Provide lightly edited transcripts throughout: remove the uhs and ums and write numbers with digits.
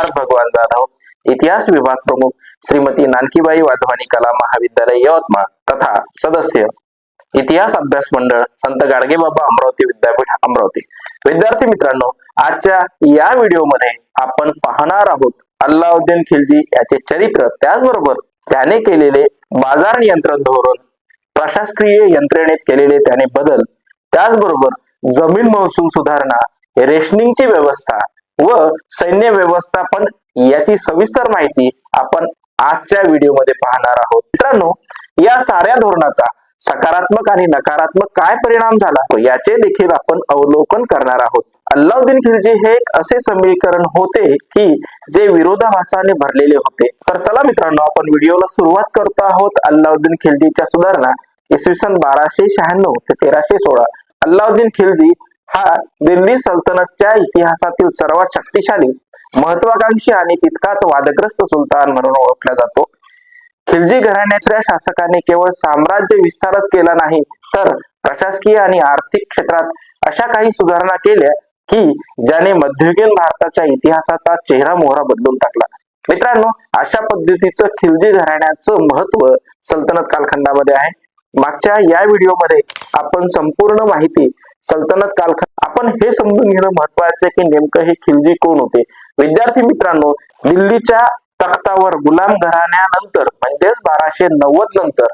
सिद्धार्थ भगवान जाधव, इतिहास विभाग प्रमुख श्रीमती नानकीबाई वाधवानी कला महाविद्यालय यवतमाळ तथा सदस्य इतिहास अभ्यास मंडळ संत गाडगेबाबा अमरावती विद्यापीठ अमरावती. विद्यार्थी मित्रांनो, आजच्या या व्हिडिओमध्ये आपण पाहणार आहोत अल्लाउद्दीन खिलजी याचे चरित्र, त्याचबरोबर त्याने केलेले बाजार नियंत्रण धोरण, प्रशासकीय यंत्रणेत केलेले त्याने बदल, त्याचबरोबर जमीन महसूल सुधारणा, रेशनिंगची व्यवस्था व सैन्य व्यवस्थापन याची सविस्तर माहिती आपण आजच्या व्हिडिओमध्ये पाहणार आहोत. मित्रांनो, या साऱ्या धोरणाचा सकारात्मक आणि नकारात्मक काय परिणाम झाला याचे देखील आपण अवलोकन करणार आहोत. अल्लाउद्दीन खिलजी हे एक असे समीकरण होते की जे विरोधाभासाने भरलेले होते. तर चला मित्रांनो, आपण व्हिडिओला सुरुवात करतो आहोत. अल्लाउद्दीन खिलजीच्या सुधारणा इसवी सन 1296 ते 1316. अल्लाउद्दीन खिलजी हा दिल्ली सल्तनतच्या इतिहासातील सर्वात शक्तिशाली, महत्वाकांक्षी आणि तितकाच वादग्रस्त सुलतान म्हणून ओळखला जातो. खिलजी घराण्याच्या शासकाने केवळ साम्राज्य विस्तारच केला नाही, तर प्रशासकीय आणि आर्थिक क्षेत्रात अशा काही सुधारणा केल्या की ज्याने मध्ययुगीन भारताच्या इतिहासाचा चेहरा मोहरा बदलून टाकला. मित्रांनो, अशा पद्धतीचं खिलजी घराण्याचं महत्व सल्तनत कालखंडामध्ये आहे. मागच्या या व्हिडिओमध्ये आपण संपूर्ण माहिती सल्तनत कालखंड आपण हे समजून घेणं महत्वाचे की नेमकं हे खिलजी कोण होते. विद्यार्थी मित्रांनो, दिल्लीच्या तख्तावर गुलाम घराण्यानंतर म्हणजेच 1290 नंतर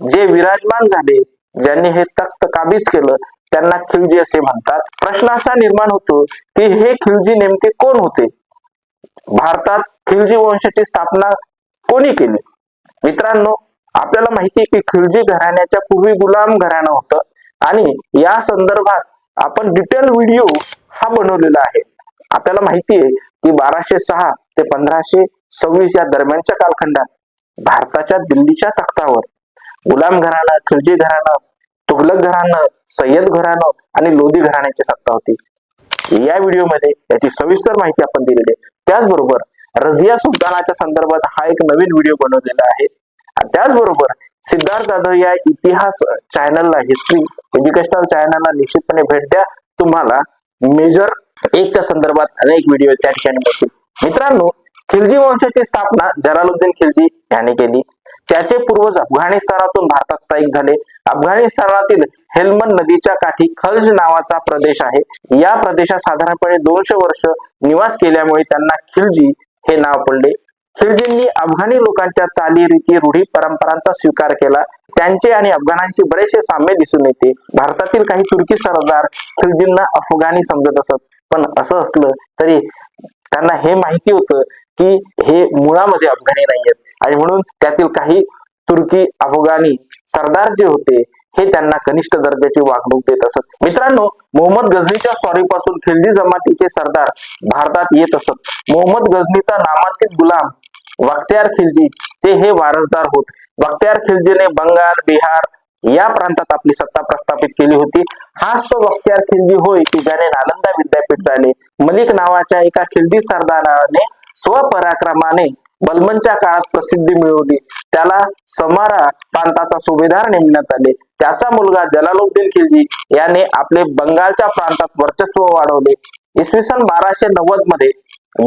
जे विराजमान झाले, ज्यांनी हे तख्त काबीज केलं, त्यांना खिलजी असे म्हणतात. प्रश्न असा निर्माण होतो की हे खिलजी नेमके कोण होते? भारतात खिलजी वंशाची स्थापना कोणी केली? मित्रांनो, आपल्याला माहिती आहे की खिलजी घराण्याच्या पूर्वी गुलाम घराणं होतं आणि या संदर्भात आपण डिटेल व्हिडिओ हा बनवलेला आहे. आपल्याला माहिती आहे की 1206 ते 1526 या दरम्यानच्या कालखंडात भारताच्या दिल्लीच्या तख्तावर गुलाम घराणं, खिलजी घराणं, तुघलक घराणं, सय्यद घराणं आणि लोधी घराण्याची सत्ता होती. या व्हिडिओमध्ये याची सविस्तर माहिती आपण दिलेली आहे. त्याचबरोबर रझिया सुलतानाच्या संदर्भात हा एक नवीन व्हिडिओ बनवलेला आहे. त्याचबरोबर सिद्धार्थ जाधव या इतिहास चॅनलला, हिस्ट्री एज्युकेशनल चॅनलला निश्चितपणे भेट द्या. तुम्हाला मेजर 1 च्या संदर्भात अनेक व्हिडिओ त्या ठिकाणी मिळतील. मित्रांनो, खिलजी वंशाची स्थापना जलालुद्दीन खिलजी याने केली. त्याचे पूर्वज अफगाणिस्तानातून भारतात स्थायिक झाले. अफगाणिस्तानातील हेल्मंद नदीच्या काठी खल्ज नावाचा प्रदेश आहे. या प्रदेशात साधारणपणे 200 वर्ष निवास केल्यामुळे त्यांना खिलजी हे नाव पडले. खिलजींनी अफगाणी लोकांच्या चाली, रीती, रूढी, परंपरांचा स्वीकार केला. त्यांचे आणि अफगाणांशी बरेचसे साम्य दिसून येते. भारतातील काही तुर्की सरदार खिलजींना अफगाणी समजत असत, पण असं असलं तरी त्यांना हे माहिती होतं की हे मुळामध्ये अफगाणी नाहीयेत आणि म्हणून त्यातील काही तुर्की अफगाणी सरदार जे होते हे त्यांना कनिष्ठ दर्जाची वागणूक देत असत. मित्रांनो, मोहम्मद गझनीच्या स्वारीपासून खिलजी जमातीचे सरदार भारतात येत असत. मोहम्मद गझनीचा नामांकित गुलाम बख्तियार खिलजी चे हे वारसदार होत. बख्तियार खिलजीने बंगाल, बिहार या प्रांतात आपली सत्ता प्रस्थापित केली होती. हाच तो बख्तियार खिलजी होय की ज्याने नालंदा विद्यापीठ चालले. मलिक नावाच्या एका खिलजी सरदाराने स्वपराक्रमाने बलबनच्या काळात प्रसिद्धी मिळवली. त्याला समारा प्रांताचा सुभेदार नेमण्यात आले. त्याचा मुलगा जलालुद्दीन खिलजी याने आपले बंगालच्या प्रांतात वर्चस्व वाढवले. इसवी सन 1290 मध्ये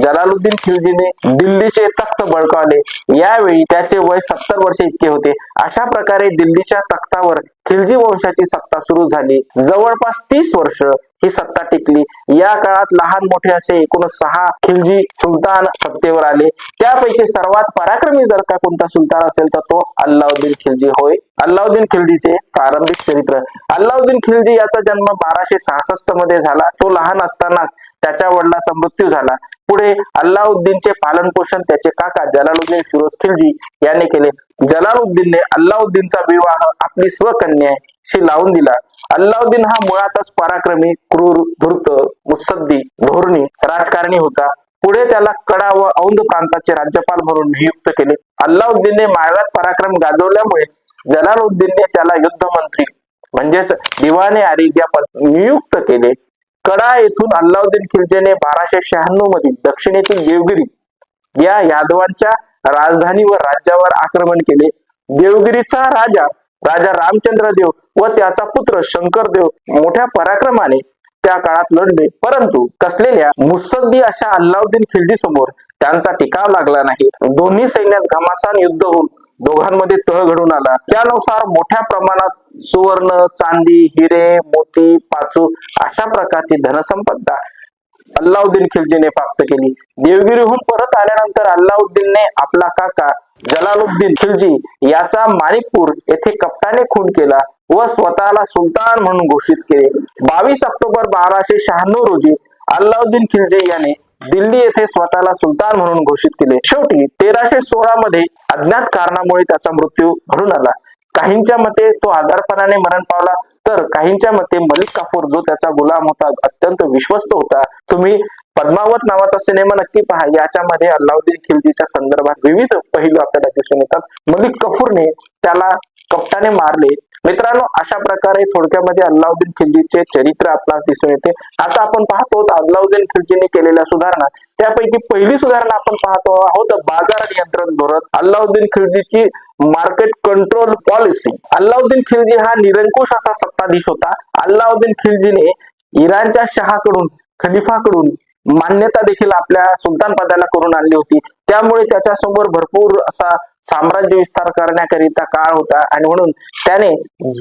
जलालुद्दीन खिलजीने दिल्लीचे तख्त बळकावले. यावेळी त्याचे वय 70 वर्षे इतके होते. अशा प्रकारे दिल्लीच्या तख्तावर खिलजी वंशाची सत्ता सुरू झाली. जवळपास 30 वर्ष ही सत्ता टिकली. या काळात लहान मोठे असे एकूण 6 खिलजी सुलतान सत्तेवर आले. त्यापैकी सर्वात पराक्रमी जर का कोणता सुलतान असेल तर तो अल्लाउद्दीन खिलजी होय. अल्लाउद्दीन खिलजीचे प्रारंभिक चरित्र. अल्लाउद्दीन खिलजी याचा जन्म 1266 मध्ये झाला. तो लहान असतानाच त्याच्या वडिलांचा मृत्यू झाला. पुढे अल्लाउद्दीनचे पालन पोषण त्याचे काका जलालुद्दीन फिरोज खिलजी याने केले. जलालुद्दीनने अल्लाउद्दीनचा विवाह आपली स्वकन्याशी लावून दिला. अल्लाउद्दीन हा मुळातच पराक्रमी, क्रूर, धूर्त, मुत्सद्दी, धोरणी राजकारणी होता. पुढे त्याला कडा व औंध प्रांताचे राज्यपाल म्हणून नियुक्त केले. अल्लाउद्दीनने माळव्यात पराक्रम गाजवल्यामुळे जलालुद्दीनने त्याला युद्धमंत्री म्हणजेच दिवाने आरिजा नियुक्त केले. कडा येथून अल्लाउद्दीन खिलजीने 1296 मध्ये दक्षिणेतील देवगिरी या यादवांच्या राजधानीवर राज्यावर आक्रमण केले. देवगिरीचा राजा रामचंद्र देव व त्याचा पुत्र शंकरदेव मोठ्या पराक्रमाने त्या काळात लढले, परंतु कसलेल्या मुत्सद्दी अशा अल्लाउद्दीन खिल्जी समोर त्यांचा टिकाव लागला नाही. दोन्ही सैन्यात घमासान युद्ध होऊन दोघांमध्ये तह घडून आला. त्यानुसार मोठ्या प्रमाणात सुवर्ण, चांदी, हिरे, मोती, पाचू अशा प्रकारची धनसंपदा अल्लाउद्दीन खिल्जीने प्राप्त केली. देवगिरीहून परत आल्यानंतर अल्लाउद्दीनने आपला काका जलालुद्दीन खिल्जी याचा माणिकपूर येथे कपटाने खून केला व स्वतःला सुलतान म्हणून घोषित केले. 22 ऑक्टोबर 1296 रोजी अल्लाउद्दीन खिल्जी याने दिल्ली येथे स्वतःला सुलतान म्हणून घोषित केले. शेवटी 1316 मध्ये अज्ञात कारणामुळे त्याचा मृत्यू घडून आला. काहींच्या मते तो आजारपणाने मरण पावला, तर काहींच्या मते मलिक काफूर जो त्याचा गुलाम होता, अत्यंत विश्वस्त होता. तुम्ही पद्मावत नावाचा सिनेमा नक्की पहा. याच्यामध्ये अल्लाउद्दीन खिल्जीच्या संदर्भात विविध पैलू आपल्याला दिसून येतात. मलिक काफूरने त्याला कपटाने मारले. मित्रांनो, अशा प्रकारे थोडक्यामध्ये अल्लाउद्दीन खिल्जीचे चरित्र आपणास दिसून येते. आता आपण पाहतो अल्लाउद्दीन खिल्जीने केलेल्या सुधारणा. त्यापैकी पहिली सुधारणा आपण पाहतो आहोत बाजार नियंत्रण धोरण. अल्लाउद्दीन खिल्जीची market control policy. Allauddin Khilji हा निरंकुश असा सत्ताधीश होता. अल्लाउद्दीन खिल्जीने इराणच्या शहाकडून, खलिफाकडून मान्यता देखील आपल्या सुलतान पदाला करून आणली होती. त्यामुळे त्याच्यासमोर भरपूर असा साम्राज्य विस्तार करण्याकरिता काळ होता आणि म्हणून त्याने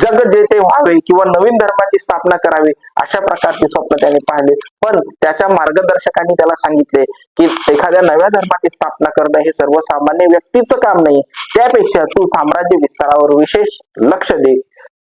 जग जे ते व्हावे किंवा नवीन धर्माची स्थापना करावी अशा प्रकारचे स्वप्न त्याने पाहिले. पण त्याच्या मार्गदर्शकांनी त्याला सांगितले की एखाद्या नव्या धर्माची स्थापना करणं हे सर्वसामान्य व्यक्तीचं काम नाही, त्यापेक्षा तू साम्राज्य विस्तारावर विशेष लक्ष दे.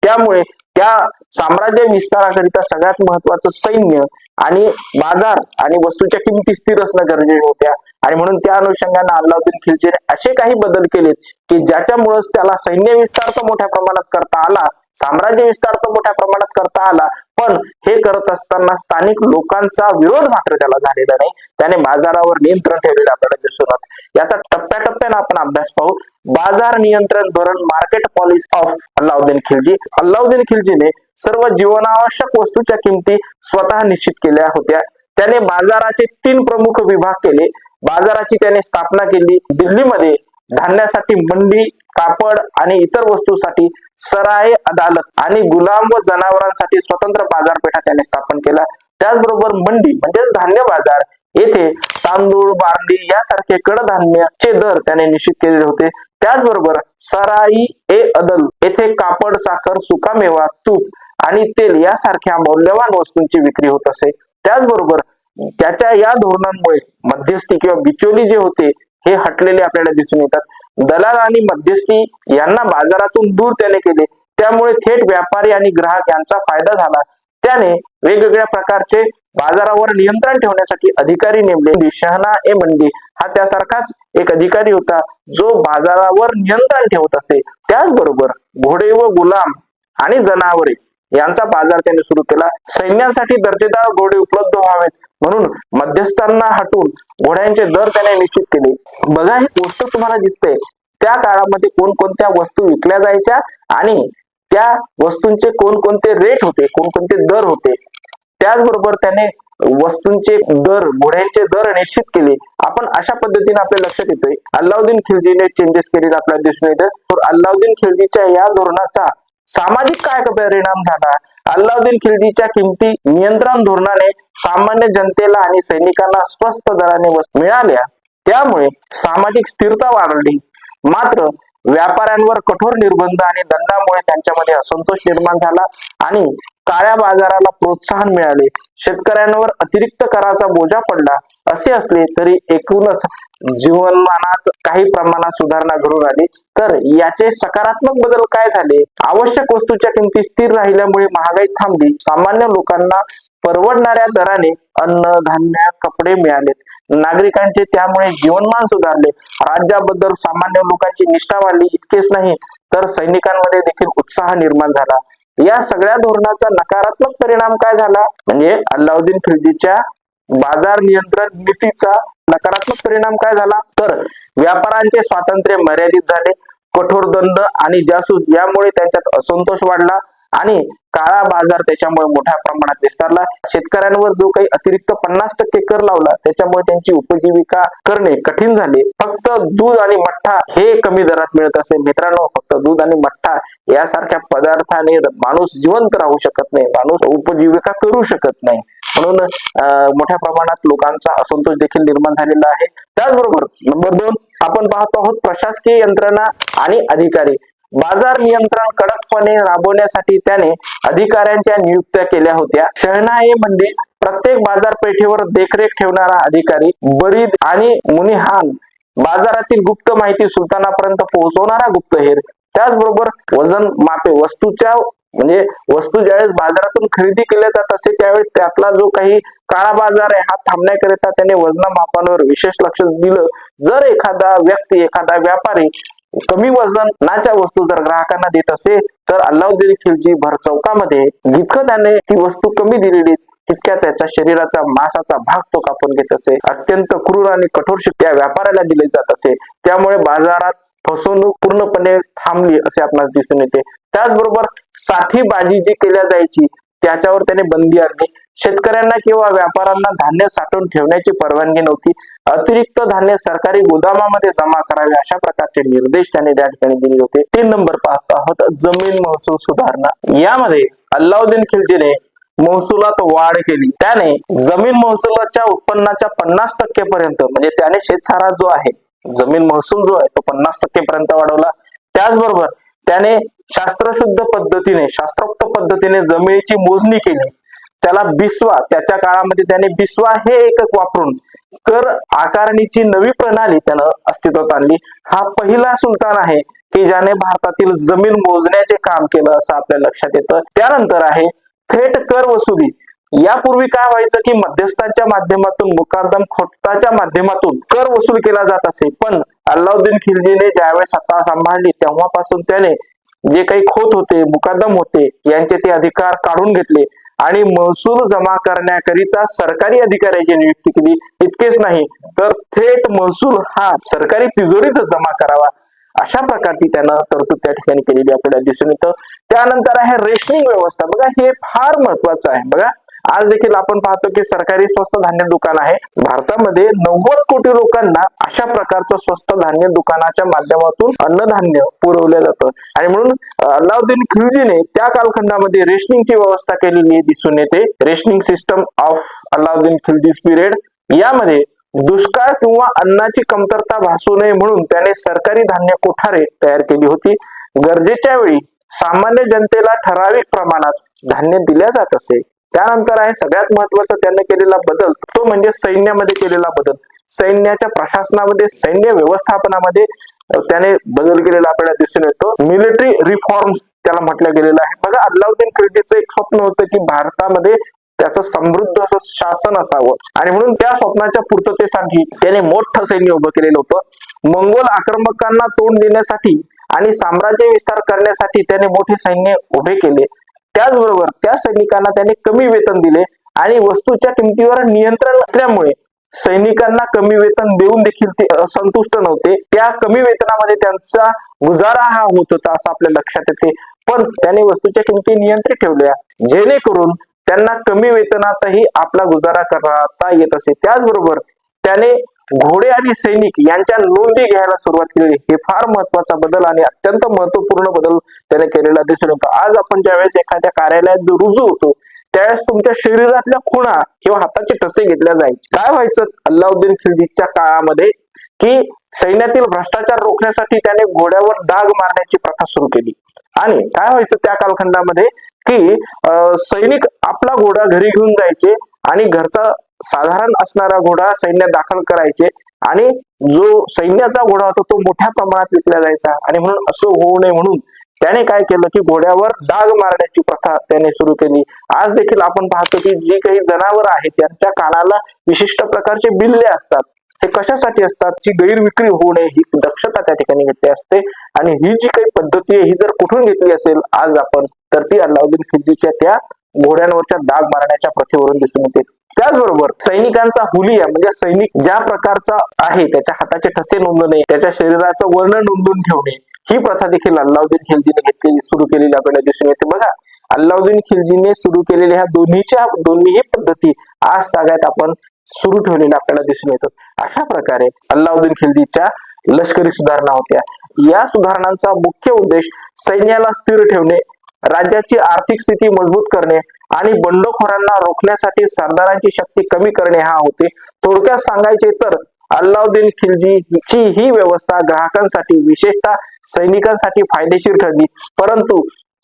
त्यामुळे त्या साम्राज्य विस्ताराकरिता सगळ्यात महत्वाचं सैन्य आणि बाजार आणि वस्तूच्या किमती स्थिर असणं गरजेचं होत्या. आणि म्हणून त्या अनुषंगाने अल्लाउद्दीन खिल्जीने असे काही बदल केलेत की ज्याच्यामुळे त्याला सैन्य विस्तार तर मोठ्या प्रमाणात करता आला, साम्राज्य विस्तार तर मोठ्या प्रमाणात करता आला, पण हे करत असताना स्थानिक लोकांचा विरोध मात्र त्याला झालेला नाही. त्याने बाजारावर नियंत्रण ठेवलेलं आपल्याला दिसून येतं. याचा टप्प्याटप्प्याने आपण अभ्यास पाहू. बाजार नियंत्रण धोरण, market policy of Allauddin Khilji. अल्लाउद्दीन खिल्जीने सर्व जीवनावश्यक वस्तूच्या किमती स्वतः निश्चित केल्या होत्या. त्याने बाजाराचे 3 प्रमुख विभाग केले. बाजाराची त्याने स्थापना केली. दिल्लीमध्ये धान्यासाठी मंडी, कापड आणि इतर वस्तूसाठी सराय अदालत आणि गुलाम व जनावरांसाठी स्वतंत्र बाजारपेठा त्याने स्थापन केला. त्याचबरोबर मंडी म्हणजे धान्य बाजार येथे तांदूळ, बार्ली यासारखे कडधान्याचे दर त्याने निश्चित केलेले होते. त्याचबरोबर सराई ए अदल येथे कापड, साखर, सुकामेवा, तूप आणि तेल यासारख्या मौल्यवान वस्तूंची विक्री होत असे. त्याचबरोबर त्याच्या या धोरणांमुळे मध्यस्थी किंवा बिचोली जे होते हे हटलेले आपल्याला दिसून येतात. दलाल आणि मध्यस्थी यांना बाजारातून दूर त्याने केले. त्यामुळे थेट व्यापारी आणि ग्राहक यांचा फायदा झाला. त्याने वेगवेगळ्या प्रकारचे बाजारावर नियंत्रण ठेवण्यासाठी अधिकारी नेमले. शहना ए मंडी हा त्यासारखाच एक अधिकारी होता जो बाजारावर नियंत्रण ठेवत असे. त्याचबरोबर घोडे व गुलाम आणि जनावरे यांचा बाजार त्याने सुरू केला. सैन्यासाठी दर्जेदार घोडे उपलब्ध व्हावेत म्हणून मध्यस्थांना हटून घोड्यांचे दर त्याने निश्चित केले. बघा, ही गोष्ट तुम्हाला दिसते त्या काळामध्ये कोणकोणत्या वस्तू विकल्या जायच्या आणि त्या वस्तूंचे कोणकोणते रेट होते, कोणकोणते दर होते. त्याचबरोबर त्याने वस्तूंचे दर, घोड्यांचे दर निश्चित केले. आपण अशा पद्धतीने आपल्या लक्षात येतोय अल्लाउद्दीन खिल्जीने चेंजेस केले आपल्याला दिसून येतात. अल्लाउद्दीन खिल्जीच्या या धोरणाचा सामाजिक काय परिणाम झाला? अल्लाउद्दीन खिल्जीच्या किमती नियंत्रण धोरणाने सामान्य जनतेला आणि सैनिकांना स्वस्त दराने वस्तू मिळाल्या, त्यामुळे सामाजिक स्थिरता वाढली. मात्र व्यापाऱ्यांवर कठोर निर्बंध आणि दंडामुळे त्यांच्यामध्ये असंतोष निर्माण झाला आणि काळ्या बाजाराला प्रोत्साहन मिळाले. शेतकऱ्यांवर अतिरिक्त कराचा बोजा पडला. असे असले तरी एकूणच जीवनमानात काही प्रमाणात सुधारणा घडून आली. तर याचे सकारात्मक बदल काय झाले? आवश्यक वस्तूच्या किमती स्थिर राहिल्यामुळे महागाई थांबली. सामान्य लोकांना परवडणाऱ्या दराने अन्न, धान्य, कपडे मिळाले. नागरिकांचे त्यामुळे जीवनमान सुधारले. राज्याबद्दल सामान्य लोकांची निष्ठा वाढली. इतकेच नाही तर सैनिकांमध्ये देखील उत्साह निर्माण झाला. या सगळ्या धोरणाचा नकारात्मक परिणाम काय झाला? म्हणजे अल्लाउद्दीन खिल्जीच्या बाजार नियंत्रण नीतीचा नकारात्मक परिणाम काय झाला? तर व्यापाऱ्यांचे स्वातंत्र्य मर्यादित झाले. कठोर दंड आणि जासूस यामुळे त्यांच्यात असंतोष वाढला. आणि काळा बाजार त्याच्यामुळे मोठ्या प्रमाणात विस्तारला. शेतकऱ्यांवर जो काही अतिरिक्त 50% कर लावला त्याच्यामुळे त्यांची उपजीविका करणे कठीण झाले. फक्त दूध आणि मठ्ठा हे कमी दरात मिळत असे. मित्रांनो, फक्त दूध आणि मठ्ठा यासारख्या पदार्थाने माणूस जिवंत राहू शकत नाही, माणूस उपजीविका करू शकत नाही. म्हणून मोठ्या प्रमाणात लोकांचा असंतोष देखील निर्माण झालेला आहे. त्याचबरोबर नंबर 2 आपण पाहतो आहोत प्रशासकीय यंत्रणा आणि अधिकारी. बाजार नियंत्रण कडकपणे राबवण्यासाठी त्याने अधिकाऱ्यांच्या नियुक्त्या केल्या होत्या. शहनाई म्हणजे प्रत्येक बाजारपेठेवर देखरेख ठेवणारा अधिकारी, बरीद आणि मुनिहान बाजारातील गुप्त माहिती सुलतानापर्यंत पोहोचवणारा गुप्तहेर. त्याचबरोबर वजन मापे, वस्तू ज्यावेळेस बाजारातून खरेदी केल्या जात असे त्यावेळेस त्यातला जो काही काळा बाजार आहे हा थांबण्याकरिता त्याने वजनमापांवर विशेष लक्ष दिलं. जर एखादा व्यक्ती, एखादा व्यापारी कमी वजनाच्या वस्तू जर ग्राहकांना देत असेल तर अल्लाउद्दीन खिलजी भर चौकामध्ये जितकं त्याने ती वस्तू कमी दिलेली तितक्या त्याच्या शरीराचा मांसाचा भाग तो कापून घेत असे. अत्यंत क्रूर आणि कठोर शिक्षा व्यापाऱ्याला दिली जात असे. त्यामुळे बाजारात फसवणूक पूर्णपणे थांबली असे आपल्याला दिसून येते. त्याचबरोबर साठीबाजी जी केल्या जायची त्याच्यावर त्याने बंदी आणली. शेतकऱ्यांना किंवा व्यापाऱ्यांना धान्य साठवून ठेवण्याची परवानगी नव्हती. अतिरिक्त धान्य सरकारी गोदामामध्ये जमा करावे अशा प्रकारचे निर्देश त्याने त्या ठिकाणी दिले होते. 3 नंबर पाहत आहोत जमीन महसूल सुधारणा. यामध्ये अल्लाउद्दीन खिलजीने महसुलात वाढ केली. त्याने जमीन महसुलाच्या उत्पन्नाच्या 50% पर्यंत म्हणजे त्याने शेतसारा जो आहे, जमीन महसूल जो आहे तो 50% पर्यंत वाढवला. त्याचबरोबर त्याने शास्त्रशुद्ध पद्धतीने, शास्त्रोक्त पद्धतीने जमिनीची मोजणी केली. त्याला बिस्वा, त्याच्या काळामध्ये त्याने बिस्वा हे एकक वापरून कर आकारणीची नवी प्रणाली त्यानं अस्तित्वात आणली. हा पहिला सुलतान आहे की ज्याने भारतातील जमीन मोजण्याचे काम केलं असं आपल्या लक्षात येतं. त्यानंतर आहे थेट कर वसुली. यापूर्वी काय व्हायचं की मध्यस्थांच्या माध्यमातून, मुकादम खोताच्या माध्यमातून कर वसूल केला जात असे. पण अल्लाउद्दीन खिलजीने ज्यावेळेस सत्ता सांभाळली तेव्हापासून त्याने जे काही खोत होते, मुकादम होते यांचे ते अधिकार काढून घेतले आणि महसूल जमा करण्याकरिता सरकारी अधिकाऱ्याची नियुक्ती केली. इतकेच नाही तर थेट महसूल हा सरकारी तिजोरीत जमा करावा अशा प्रकारची त्यानं तरतूद त्या ठिकाणी केलेली आपल्याला दिसून येतं. त्यानंतर आहे रेशनिंग व्यवस्था. बघा हे फार महत्वाचं आहे. बघा आज देखील आपण पाहतो की सरकारी स्वस्त धान्य दुकान आहे. भारतामध्ये 90 कोटी लोकांना अशा प्रकारचं स्वस्त धान्य दुकानाच्या माध्यमातून अन्नधान्य पुरवलं जातं आणि म्हणून अल्लाउद्दीन खिलजीने त्या कालखंडामध्ये रेशनिंगची व्यवस्था केलेली दिसून येते. Rationing system of Allauddin Khilji's period. यामध्ये दुष्काळ किंवा अन्नाची कमतरता भासू नये म्हणून त्याने सरकारी धान्य कोठारे तयार केली होती. गरजेच्या वेळी सामान्य जनतेला ठराविक प्रमाणात धान्य दिल्या जात असे. त्यानंतर आहे सगळ्यात महत्वाचा त्याने केलेला बदल तो म्हणजे सैन्यामध्ये केलेला बदल. सैन्याच्या प्रशासनामध्ये, सैन्य व्यवस्थापनामध्ये त्याने बदल केलेला आपल्याला दिसून येतो. मिलिटरी रिफॉर्म्स त्याला म्हटलं गेलेलं आहे. बघा अल्लाउद्दीन खिलजीचं एक स्वप्न होतं की भारतामध्ये त्याचं समृद्ध असं शासन असावं आणि म्हणून त्या स्वप्नाच्या पूर्ततेसाठी त्याने मोठं सैन्य उभं केलेलं होतं. मंगोल आक्रमकांना तोंड देण्यासाठी आणि साम्राज्य विस्तार करण्यासाठी त्याने मोठे सैन्य उभे केले. त्याचबरोबर त्या सैनिकांना त्याने कमी वेतन दिले आणि वस्तूच्या किमतीवर नियंत्रण असल्यामुळे सैनिकांना कमी वेतन देऊन देखील ते असंतुष्ट नव्हते. त्या कमी वेतनामध्ये त्यांचा गुजारा हा होत होता असं आपल्या लक्षात येते. पण त्याने वस्तूच्या किमती नियंत्रित ठेवल्या जेणेकरून त्यांना कमी वेतनातही आपला गुजारा करता येत असे. त्याचबरोबर त्याने घोडे आणि सैनिक यांच्या नोंदी घ्यायला सुरुवात केली. हे फार महत्वाचा बदल आणि अत्यंत महत्वपूर्ण बदल त्याने केलेला दिसून येतो. आज आपण ज्यावेळेस एखाद्या कार्यालयात जो रुजू होतो त्यावेळेस तुमच्या शरीरातल्या खुणा किंवा हाताचे ठसे घेतल्या जायचे. काय व्हायचं अल्लाउद्दीन खिलजीच्या काळामध्ये की सैन्यातील भ्रष्टाचार रोखण्यासाठी त्याने घोड्यावर डाग मारण्याची प्रथा सुरू केली. आणि काय व्हायचं त्या कालखंडामध्ये की सैनिक आपला घोडा घरी घेऊन जायचे आणि घरचा साधारण असणारा घोडा सैन्यात दाखल करायचे आणि जो सैन्याचा घोडा होता तो मोठ्या प्रमाणात विकला जायचा. आणि म्हणून असं होऊ नये म्हणून त्याने काय केलं की घोड्यावर डाग मारण्याची प्रथा त्याने सुरू केली. आज देखील आपण पाहतो की जी काही जनावर आहेत त्यांच्या कानाला विशिष्ट प्रकारचे बिल्ले असतात. हे कशासाठी असतात? जी गैरविक्री होऊ नये ही दक्षता त्या ठिकाणी घेतली असते. आणि ही जी काही पद्धती आहे ही जर कुठून घेतली असेल आज आपण तर ती अल्लाउद्दीन खिलजीच्या त्या घोड्यांवरच्या डाग मारण्याच्या प्रथेवरून दिसून येते. त्याचबरोबर सैनिकांचा हुलिया म्हणजे सैनिक ज्या प्रकारचा आहे त्याच्या हाताचे ठसे नोंदवणे, त्याच्या शरीराचं वर्ण नोंदवून ठेवणे ही प्रथा देखील अल्लाउद्दीन खिलजीने घेतलेली सुरू केलेली आपल्याला दिसून येते. बघा अल्लाउद्दीन खिलजीने सुरू केलेल्या ह्या दोन्हीही पद्धती आज सगळ्यात आपण सुरू ठेवलेल्या आपल्याला दिसून येतात. अशा प्रकारे अल्लाउद्दीन खिलजीच्या लष्करी सुधारणा होत्या. या सुधारणांचा मुख्य उद्देश सैन्याला स्थिर ठेवणे, राज्याची आर्थिक स्थिती मजबूत करणे आणि बंडखोरांना रोखण्यासाठी सरदारांची शक्ती कमी करणे हा होते. थोडक्यात सांगायचे तर अल्लाउद्दीन खिलजीची ही व्यवस्था ग्राहकांसाठी विशेषतः सैनिकांसाठी फायदेशीर ठरली, परंतु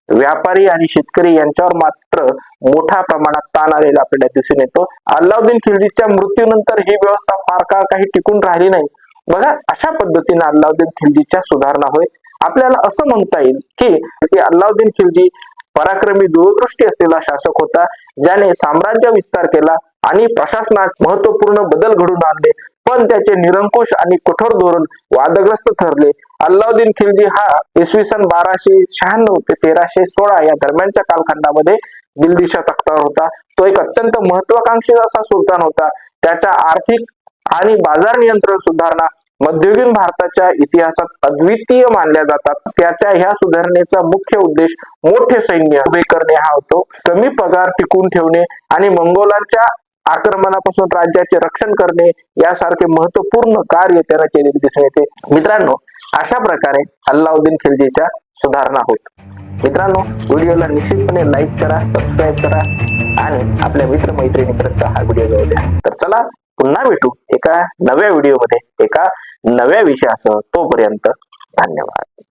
व्यापारी आणि शेतकरी यांच्यावर मात्र मोठ्या प्रमाणात ताण आलेला आपल्याला दिसून येतो. अल्लाउद्दीन खिलजीच्या मृत्यूनंतर ही व्यवस्था फार काळ काही टिकून राहिली नाही. बघा, अशा पद्धतीने अल्लाउद्दीन खिलजीच्या सुधारणा होय. आपल्याला असं म्हणता येईल की अल्लाउद्दीन खिलजी पराक्रमी, दूरदृष्टी असलेला शासक होता, ज्याने साम्राज्य विस्तार केला आणि प्रशासनात महत्वपूर्ण बदल घडून आणले, पण त्याचे निरंकुश आणि कठोर धोरण वादग्रस्त ठरले. अल्लाउद्दीन खिलजी हा इसवी सन 1296 ते 1316 या दरम्यानच्या कालखंडामध्ये दिल्लीच्या तख्तावर होता. तो एक अत्यंत महत्वाकांक्षी असा सुलतान होता. त्याच्या आर्थिक आणि बाजार नियंत्रण सुधारणा मध्ययुगीन भारताच्या इतिहासात अद्वितीय मानल्या जातात. त्याच्या ह्या सुधारणेचा मुख्य उद्देश मोठे सैन्य उभे करणे हा होतो. कमी पगार टिकवून ठेवणे आणि मंगोलांच्या आक्रमणापासून राज्याचे रक्षण करणे यासारखे महत्वपूर्ण कार्य त्याने केलेले दिसून येते. मित्रांनो, अशा प्रकारे अल्लाउद्दीन खिलजीच्या सुधारणा होत. मित्रांनो, व्हिडिओला निश्चितपणे लाईक करा, सबस्क्राईब करा आणि आपल्या मित्रमैत्रिणीपर्यंत हा व्हिडिओ जाऊ द्या. तर चला, पुन्हा भेटू एका नव्या व्हिडिओमध्ये एका नव्या विषयासह. तोपर्यंत धन्यवाद.